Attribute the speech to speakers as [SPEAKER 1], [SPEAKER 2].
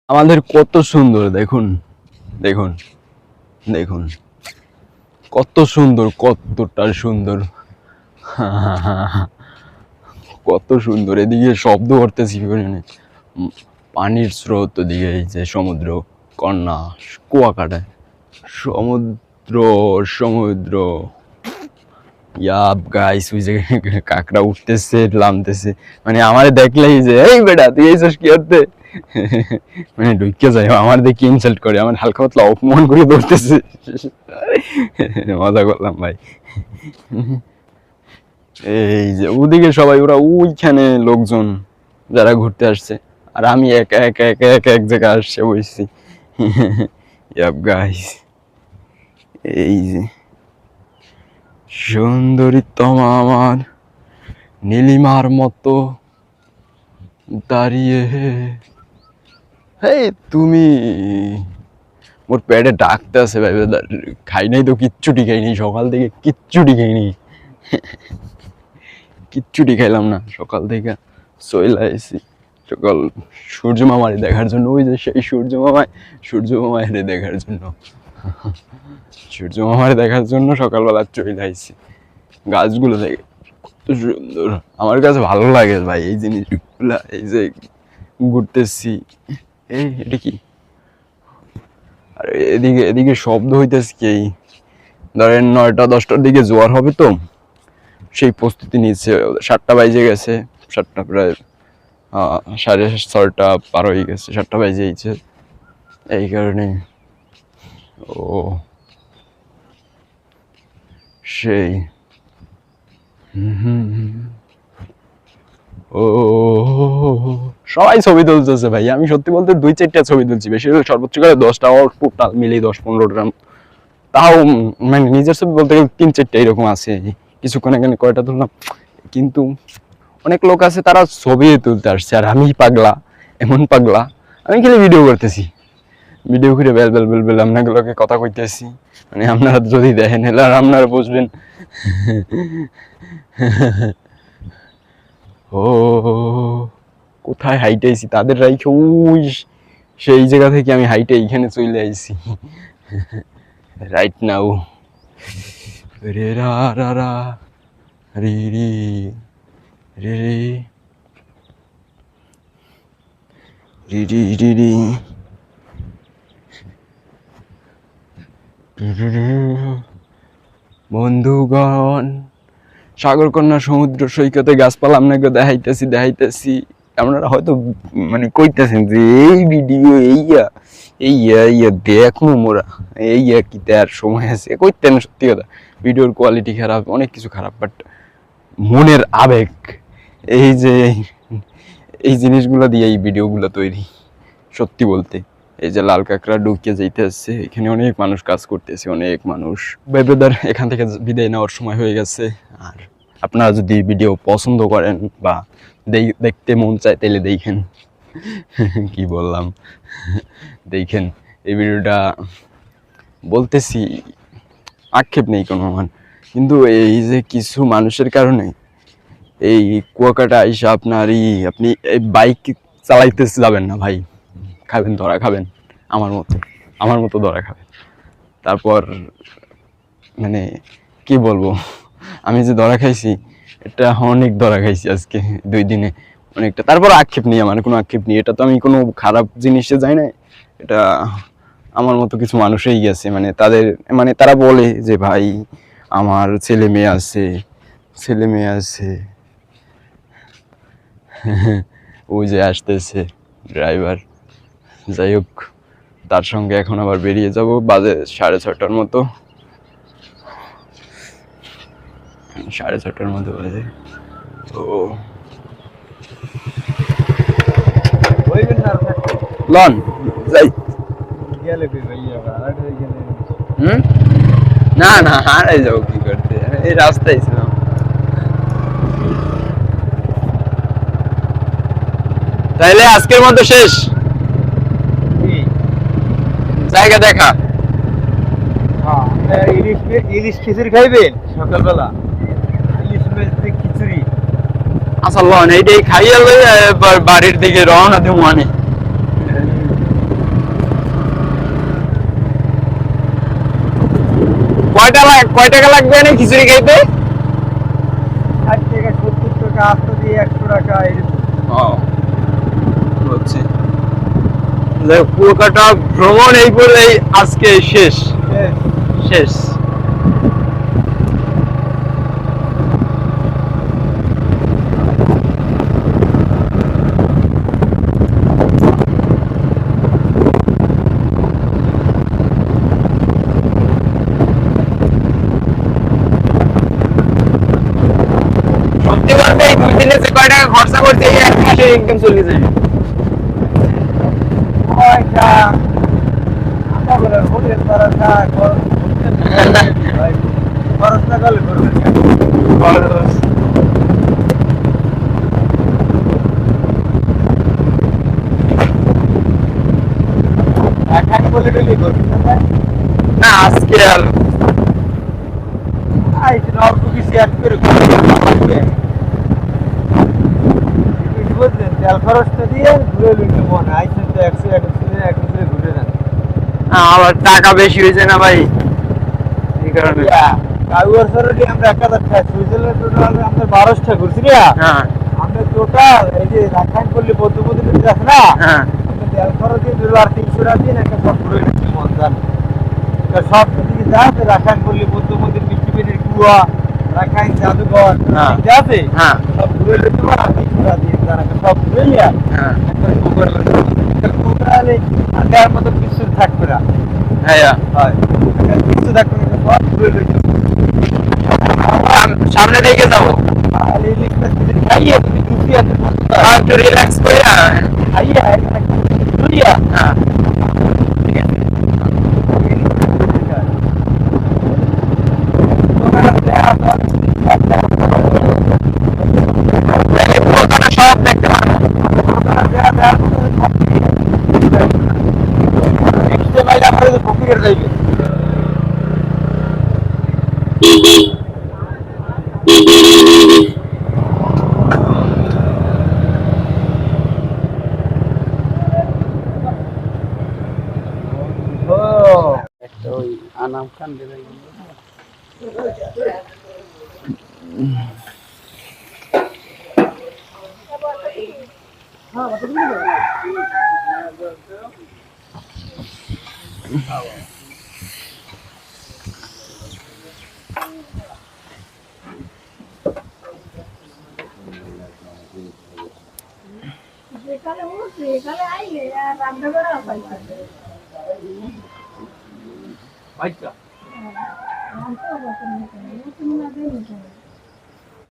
[SPEAKER 1] আমাদের কত সুন্দর দেখুন, দেখুন, দেখুন কত সুন্দর, কতটা সুন্দর। কত সুন্দর, এদিকে শব্দ করতেছি পানির স্রোত, ওদিকে এই যে সমুদ্র, কন্যা, কুয়াকাটা, সমুদ্র, সমুদ্র। ইয়াপ গাইস, ওই যে কাকড়া উঠতেছে নামতেছে, মানে আমার দেখলেই যে এই বেটা তুই এইসব কি করতে, মানে ঢুকে যায় আমার দেখে ইনসাল্ট করে, আমার হালকা পাতলা অপমান করে ধরতেছে। মজা করলাম ভাই। এই যে ওদিকে সবাই, ওরা ওইখানে লোকজন যারা ঘুরতে আসছে, আর আমি একা একা একা একা এক জায়গায় আসছে বসছি। ইয়াপ গাইস, এই যে সুন্দরী তমা আমার নীলিমার মতো দাঁড়িয়ে, হেই তুমি, মোর পেটে ডাকতে আছে ভাই, খাই নাই তো, কিচ্ছুটি খাইনি সকাল থেকে, কিচ্ছুটি খাইনি, কিচ্ছুটি খাইলাম না সকাল থেকে, চলে আইছি সকাল সূর্য মামারে দেখার জন্য, ওই যে সেই সূর্য মামায়, সূর্য মামারে দেখার জন্য, সূর্য মামারে দেখার জন্য সকালবেলা চলে আইছি। গাছগুলো দেখে কত সুন্দর, আমার কাছে ভালো লাগে ভাই এই জিনিসগুলা, এই যে ঘুরতেছি। এই এটা কি, আর এদিকে এদিকে শব্দ হইতেছে কি, ধরেন 9টা-10টার দিকে জোয়ার হবে তো, সেই প্রস্তুতি নিচ্ছে। 7টা বাজে গেছে, 7টা প্রায় 6:30 পার হয়ে গেছে, 7টা বাজে গেছে, এই কারণে। ও সেই ও সবাই ছবি তুলতেছে ভাই, আমি সত্যি বলতে 2-4টা ছবি তুলছি, বেশি হলে সর্বোচ্চ করে 10টা, টোটাল মিলিয়ে 10-15টা, তাও মানে নিজের ছবি বলতে গেলে 3-4টা এরকম আছে। কিছুক্ষণ এখানে কয়টা তুললাম, কিন্তু অনেক লোক আছে তারা ছবি তুলতে আসছে, আর আমি পাগলা, এমন পাগলা, আমি খালি ভিডিও করতেছি, ভিডিও করে বেল বেল বেল বেল আপনাগুলোকে কথা কইতেছি, মানে আপনারা যদি দেখেন এলে আর আপনারা বুঝবেন। ও কোথায় হাইটে আইছি, তাদের রাইখে ওই সেই জায়গা থেকে আমি হাইটে এইখানে চলে আইছি রাইট নাও। রে রা রা রা রি রি রে রি রি রি রি বন্ধুগণ, সাগরকন্যা সমুদ্র সৈকতে গাছপালা আপনাকে দেখাইতেছি দেখাইতেছি, আপনারা হয়তো মানে কইতেছেন যে এই ভিডিও এইয়া এইয়া এইয়া দেখো মোরা, এইয়া কি তার সময় আছে কইতেন। সত্যি কথা, ভিডিওর কোয়ালিটি খারাপ, অনেক কিছু খারাপ, বাট মনের আবেগ, এই যে এই জিনিসগুলো দিয়ে এই ভিডিওগুলো তৈরি। সত্যি বলতে, এই যে লাল কাঁকড়া ঢুকিয়ে যাইতে আসছে, এখানে অনেক মানুষ কাজ করতেছে, অনেক মানুষ। বেবেদার এখান থেকে বিদায় নেওয়ার সময় হয়ে গেছে। আর আপনারা যদি ভিডিও পছন্দ করেন বা দেখতে মন চায় তাহলে দেখেন। কি বললাম, দেখেন এই ভিডিওটা, বলতেছি আক্ষেপ নেই কোনো আমার, কিন্তু এই যে কিছু মানুষের কারণে এই কুয়াকাটা আইসা আপনি এই বাইক চালাইতে যাবেন না ভাই, খাবেন ধরা খাবেন, আমার মতো ধরা খাবেন। তারপর মানে কি বলবো, আমি যে ধরা খাইছি, এটা অনেক ধরা খাইছি আজকে 2 দিনে, অনেকটা। তারপর আক্ষেপ নেই, আমার কোনো আক্ষেপ নেই, এটা তো আমি কোনো খারাপ জিনিসে যাই না, এটা আমার মতো কিছু মানুষই গেছে, মানে তাদের, মানে তারা বলে যে ভাই আমার ছেলে মেয়ে আছে, ছেলে মেয়ে আছে। ওই যে আসতেছে ড্রাইভার, যাই হোক, তার সঙ্গে এখন আবার বেরিয়ে যাব, বাজে 6:30টার মতো, 6:30টার মতো বাজে। তো লন যাই, না না হারাই যাবো কি করতে, এই রাস্তায় ছিলাম। তাইলে আজকের মতো শেষ, জায়গা দেখা।
[SPEAKER 2] ইলিশ খিচুড়ি খাইবেন সকালবেলা, ইলিশ মাছ দিয়ে খিচুড়ি।
[SPEAKER 1] আচ্ছা লন এইটাই খাইয়া লই, বাড়ির দিকে রওনা দেবো মানে। কয় টাকা লাগবে না খিচুড়ি খাইতে?
[SPEAKER 2] 60 টাকা 70 টাকা আস্ত দিয়ে 100 টাকা এরকম।
[SPEAKER 1] হচ্ছে কুয়াকাটা ভ্রমণ এই বলেই আজকে শেষ
[SPEAKER 2] শেষ।
[SPEAKER 1] শেষ। সত্যি বলতে এই 2 দিনে যে কয় টাকা খরচা করতে এই এক মাসে ইনকাম চলে যায়।
[SPEAKER 2] পয়সা আমাদের হোটেল করা থাক খরচ ভাই, খরচ না করলে করবেন কেন?
[SPEAKER 1] খরচ।
[SPEAKER 2] এখন বলে ডেলি করবেন না ভাই?
[SPEAKER 1] না আজকে আর
[SPEAKER 2] আইসি অল্প কিছু অ্যাড করে করবেন। বুঝলেন, তেল খরচটা দিয়ে ঘুরে লইতে মনে আইসেন তো 100 ঘুরে যান।
[SPEAKER 1] আবার টাকা বেশি হয়েছে না ভাই, এই কারণে।
[SPEAKER 2] কাউয়ার সরলি আমরা 1000 টাকা সুইজারল্যান্ড টোটাল আমরা 1200 টাকা ঘুরছি রে।
[SPEAKER 1] হ্যাঁ
[SPEAKER 2] আমরা টোটাল এই যে রাখাইন করলে বৌদ্ধমন্দির আছে না,
[SPEAKER 1] হ্যাঁ
[SPEAKER 2] আমরা তেল খরচ দিয়ে 2 আর 300 টাকা দিয়ে একটা সব ঘুরে নিচ্ছি মন জান। সব দিকে যাতে রাখাইন করলে বৌদ্ধমন্দির মিষ্টিবেনের কুয়া রাখাইন জাদুঘর
[SPEAKER 1] হ্যাঁ।
[SPEAKER 2] যাতে
[SPEAKER 1] হ্যাঁ
[SPEAKER 2] সব ঘুরে নিতে পারা 300 টাকা দিয়ে জানা সব ঘুরে নিয়া
[SPEAKER 1] হ্যাঁ
[SPEAKER 2] একটা কুকুর কুকুরালে আর দেওয়ার মতো কিছু থাকবে না।
[SPEAKER 1] হ্যাঁ
[SPEAKER 2] হয় কিছু থাকবে না, সব ঘুরে লইতে
[SPEAKER 1] সামনে দিকে যাবো,
[SPEAKER 2] আর এই লিখটা খাইয়ে তুমি দুটি আছে
[SPEAKER 1] একটু রিল্যাক্স করে।
[SPEAKER 2] খাইয়ে দুনিয়া
[SPEAKER 1] হ্যাঁ
[SPEAKER 2] ঠিক আছে।
[SPEAKER 1] সব দেখতে পারবো।
[SPEAKER 2] ফকিরের যাইবে
[SPEAKER 3] একটা ওই আনাম খান দেবেন।
[SPEAKER 4] যেখানে বসে এখানে আইলে আর রান্না করা পাইছে
[SPEAKER 2] আচ্ছা
[SPEAKER 4] রান্না করা পাইছে না তুমি না দেনি